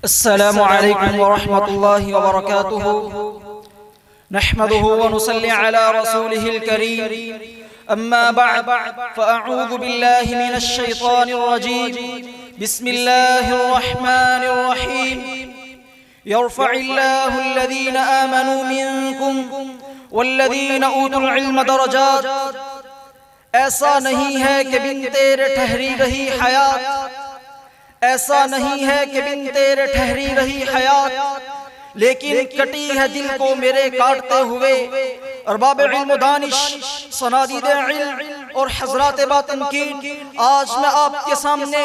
अस्सलामु अलैकुम व रहमतुल्लाहि व बरकातुहू। नहमदुहु व नुसल्ली अला रसूलिहिल करीम। अम्मा बअद फअऊज़ु बिल्लाहि मिनश शैतानिर रजीम। बिस्मिल्लाहिर रहमानिर रहीम। यरफ़इल्लाहु अल्लज़ीना आमनू मिनकुम वल्लज़ीना ऊतुल इल्म दरजात। ऐसा नहीं है कि बिन तेरे ठहरी रही हयात, ऐसा नहीं है कि बिन तेरे ठहरी रही हयात, लेकिन कटी है दिल को मेरे काटते हुए। अरबाब इल्म दानिश, सनादीद इल्म और हज़रात बातनकीन, आज मैं आपके सामने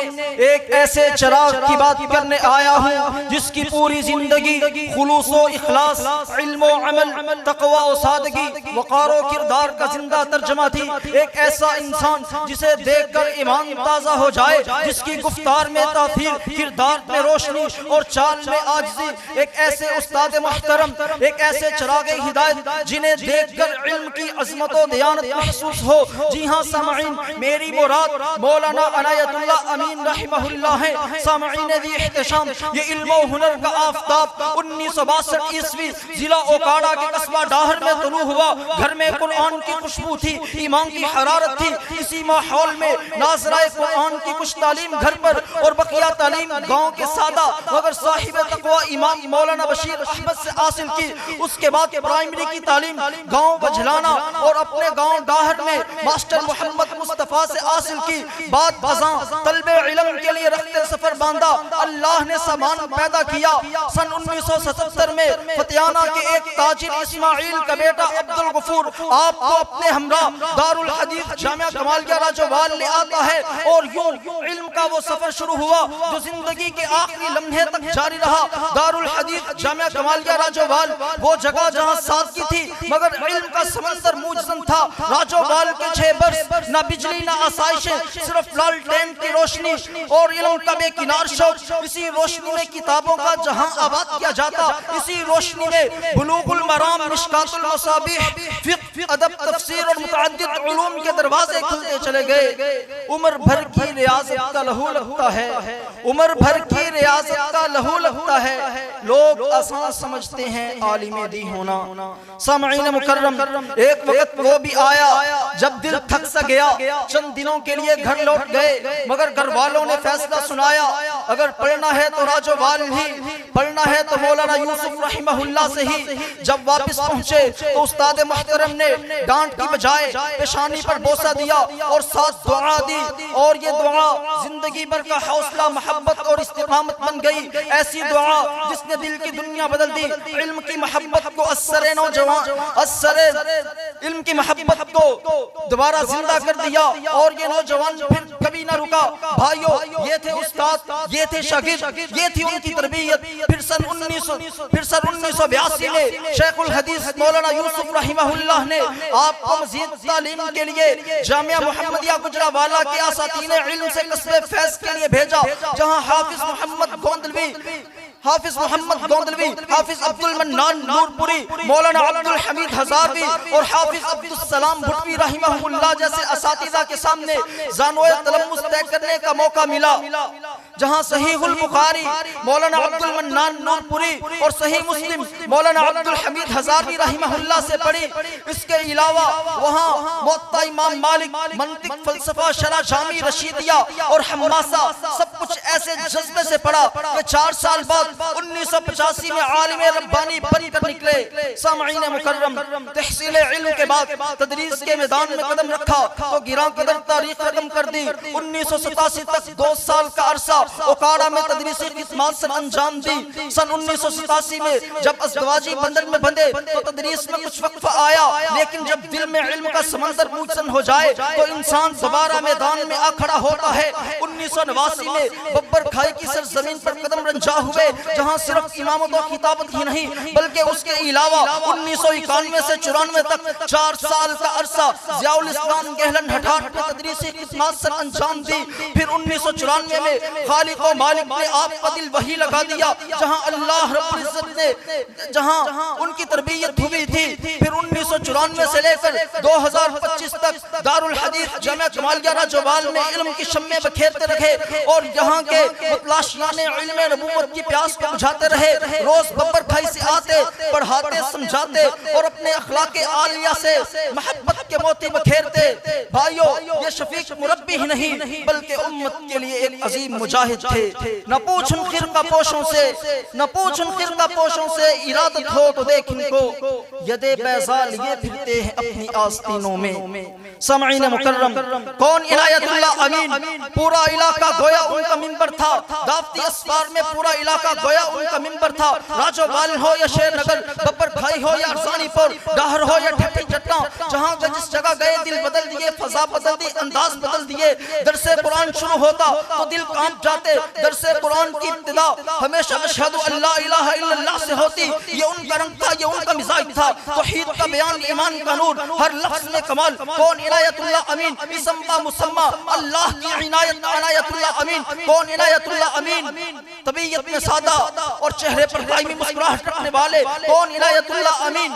एक ऐसे चिराग की बात करने आया हूँ जिसकी पूरी जिंदगी खुलूस व इखलास, इल्म व अमल, तक़वा व सादगी, वक़ार व किरदार का जिंदा तर्जमा थी। एक ऐसा इंसान जिसे देखकर ईमान ताज़ा हो जाए, जिसकी गुफ्तार में तासीर, किरदार में रोशनी और चाल में आजिज़ी। एक ऐसे उस्ताद मुहतरम, एक ऐसे चिराग हिदायत जिन्हें देखकर इल्म की अज़मत व दयानत महसूस हो। जी हाँ सामईन, मेरी मुराद मौलाना अनायतुल्लाह अमीन रहमहुल्लाह है। सामईन दी इहतिशाम, ये इल्म व हुनर का आफताब 1962 ईस्वी जिला ओकाड़ा के कस्बा डाहर में तुलू हुआ। घर में कुरान की खुशबू थी, ईमान की हरारत थी। इसी माहौल में नाज़राए कुरान की कुछ तालीम घर पर और बकिया तालीम गाँव के सादा मगर साहिब तक़वा इमाम मौलाना बशीर अहमद से हासिल की। उसके बाद प्राइमरी की तालीम गाँव बझलाना और अपने गाँव डाहर में मास्टर मोहम्मद मुस्तफ़ा से हासिल की। बाद बाज़ां तलबे इल्म के लिए रखते सफर बांधा। अल्लाह ने सामान पैदा किया। सन 1977 में फतियाना के एक ताजिर इस्माइल का बेटा अब्दुल गफूर आपको अपने हमरा दारुल हदीस जामिया कमालिया राजोवाल ले आता है और यूं इल्म का वो सफर शुरू हुआ जो जिंदगी के आखिरी लम्हे तक जारी रहा। दारुल हदीस जामिया कमालिया राजोवाल वो जगह जहाँ सादगी थी मगर इल्म का समंदर मुजज़्ज़म था। राजोवाल के 6 बरस ना बिजली ना आसाइशें, सिर्फ लालटेन की रोशनी और इल्म का बेकिनार शौक। इसी रोशनी में किताबों का जहां आबाद किया जाता, इसी रोशनी में बुलूगुल मराम, मिशकातुल मसाबिह, फिक़्ह, अदब, तफसीर और मुतअद्दिद उलूम के दरवाजे खुलते चले गए। उम्र भर की रियाज़त का लहू लगता है, उम्र भर की रियाज़त का लहू लगता है। लोग आसान समझते हैं आलिम दी होना। सामईन मुकर्रम, एक वक्त वो भी आया जब दिल थक सा गया। चंद दिनों के लिए घर लौट गए मगर घर वालों ने फैसला सुनाया, अगर पढ़ना है तो राजोवाल ही, पढ़ना है तो मौलाना यूसुफ रहमहुल्लाह से ही। जब वापस पहुंचे तो उस्ताद मुहतरम ने डांट की बजाय पेशानी पर बोसा दिया और साथ दुआ दी और ये दुआ जिंदगी भर का हौसला, मोहब्बत और इस्तिकामत बन गई। ऐसी दुआ जिसने दिल की दुनिया बदल दी। इल्म की मोहब्बत को असरे नौजवान, असरे इल्म की मोहब्बत को दोबारा जिंदा कर दिया और ये नौजवान फिर कभी ना रुका। भाइयों, ये थे उस्ताद, ये थे शागिर्द, ये थी उनकी तरबियत। फिर सन 1982 में शेखुल हदीस मौलाना यूसुफ रहमहुल्लाह ने आपको मज़ीद तालीम के लिए जामिया मुहम्मदिया गुजरावाला के असातीने इल्म से कस्बे फैज़ के लिए भेजा, जहां हाफिज मोहम्मद गोंदलवी, हाफिज अब्दुल मन्नान नूरपुरी, मौलाना अब्दुल हमीद हजारवी और हाफिज अब्दुल सलाम भुट्टी रहमहुल्लाह जैसे असातिज़ा के सामने ज़ानोए तलम्मुस तय करने का मौका मिला। जहां सहीहुल बुखारी मौलाना अब्दुल मन्नान नूरपुरी और सही मुस्लिम मौलाना अब्दुल हमीद हजारवी रहमहुल्लाह से पढ़ी। इसके अलावा वहां मुअत्ता इमाम मालिक, मंतिक, फलसफा, शरह, जामी, रशीदिया और हम्मासा सब कुछ ऐसे जज्बे से पढ़ा कि 4 साल बाद 1985 में आलिम रब्बानी बनकर निकले। सामईन मुकर्रम, तहसील इल्म के बाद तदरीस के मैदान में कदम रखा तो गिरा कदर तारीख खत्म कर दी। 1987 तक 2 साल का अरसा ओकाड़ा में तदरीसी खिदमत से अंजाम दी। सन 1987 में जब अज़दवाजी बंदर में बंधे तो तदरीस में कुछ वक्फा आया, लेकिन जब दिल में इल्म का समंदर मुजज़्ज़म हो जाए तो इंसान दोबारा मैदान में आ खड़ा होता है। 1989 में बब्बर खाई की सरजमीन पर कदम रंजा हुए, जहां सिर्फ इमामत और खिताबत ही नहीं बल्कि उसके अलावा 1991 से 94 तक 4 साल का अरसा ज़ियाउल इस्लाम गहलन हठाट में तदरीसी खिदमत से अंजाम दी। फिर 1994 में खालिक व मालिक ने आपका दिल वही लगा दिया जहां अल्लाह रब्बुल इज्जत ने जहां उनकी तरबियत हुई थी। फिर 1994 से लेकर 2025 तक दारुल हदीस जामिया कमालिया राजोवाल में इल्म की शम्मे बखेरते रखे और यहाँ के मुतलाशियाने इल्म नबूवत की प्यास को बुझाते रहे, रोज बब्बर भाई से आते, पढ़ाते, समझाते और अपने अखलाक आलिया से मोहब्बत के मोती बखेरते। भाइयों, ये शफीक मुरब्बी ही नहीं बल्कि उम्मत के लिए एक अजीम मुजाहिद थे। न पूछ उन खिरका पोशों से, न पूछ उन खिरका पोशों से, इरादत हो तो देख इनको, यदे बैज़ा लिए फिरते हैं अपनी आस्तीनों में। समईन मुकर्रम, कौन इनायतुल्लाह अमीन, पूरा इलाका गोया उनका मिंबर था। दावती असफार में पूरा इलाका गोया उनका मिंबर था। राजोवाल हो या शेर नगर, बब्बर भाई हो या अरसानीपुर, डाहर हो या ठट्टी चट्टा, जहां जिस जगह गए दिल बदल दिए, फजा बदल दी, अंदाज बदल दिए। दरसे कुरान शुरू होता तो दिल कांप जाते। दरसे कुरान की इब्तिदा हमेशा अशहदु अल्ला इलाहा इल्लल्लाह से होती। ये उनका रंग था, ये उनका मिजाज था। तौहीद का बयान, ईमान का नूर, हर लफ्ज में कमाल। कौन इनायतुल्लाह अमीन, इसम मुसम्मा अल्लाह की इनायत, इनायतुल्लाह अमीन। कौन इनायतुल्लाह अमीन, तबीयत में सादा और चेहरे पर दायमी मुस्कुराहट रखने वाले। कौन इनायतुल्लाह अमीन,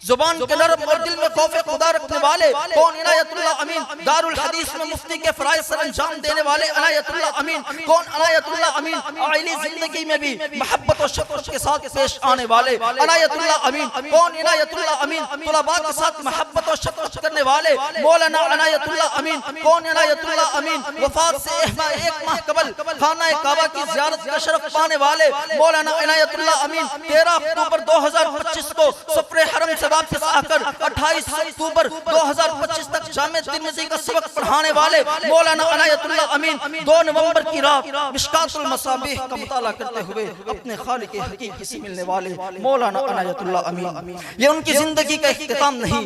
जुबान के नरम और दिल में खौफ खुदा रखने वाले। कौन इनायतुल्लाह अमीन, दारुल हदीस में मुफ्ती के फराइज सर अंजाम देने वाले इनायतुल्लाह अमीन। कौन इनायतुल्लाह अमीन, आइली जिंदगी में भी मोहब्बत और शफकत के साथ पेश आने वाले इनायतुल्लाह अमीन। कौन इनायतुल्लाह अमीन, तुलबा के साथ मोहब्बत और शफकत करने वाले मौलाना इनायतुल्लाह अमीन। कौन इनायतुल्लाह अमीन, वफात से एक माह कबल खाना काबा की ज़ियारत का शरफ पाने वाले मौलाना इनायतुल्लाह अमीन। 13 अक्टूबर 2025 को सफरे हरम से वापस आकर 28 अक्टूबर 2025 तक जामे तिर्मिज़ी का सबक पढ़ाने वाले मौलाना इनायतुल्लाह अमीन 2 नवंबर की रात मिशकातुल मसाबीह का मुताला करते हुए अपने खालिक हकीकी से मिलने वाले मौलाना इनायतुल्लाह अमीन। ये उनकी जिंदगी का इख्तिताम नहीं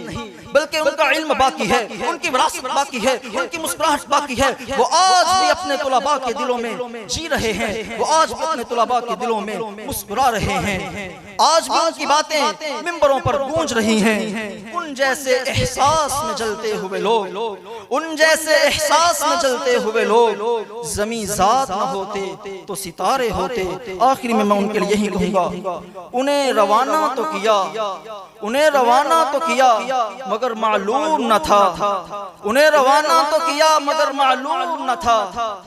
बल्कि उनका इल्म बाकी है, उनकी विरासत बाकी है, उनकी मुस्कुराहट बाकी है। वो आज भी अपने तुलबा के दिलों में जी रहे हैं, वो आज भी अपने तुलबा के दिलों में मुस्कुरा रहे हैं। आज भी उनकी बातें मिंबरों पर गूंज रही हैं। उन जैसे एहसास में जलते हुए लोग, उन जैसे एहसास में जलते हुए लोग ज़मीं ज़ात न होते तो सितारे होते। आखिरी में मैं उनके लिए यही कहूँगा, उन्हें रवाना तो किया, उन्हें रवाना तो किया मगर मालूम न था, उन्हें रवाना तो किया मगर मालूम न था।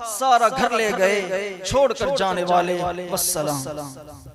सारा घर ले गए छोड़कर जाने वाले। वस्सलाम।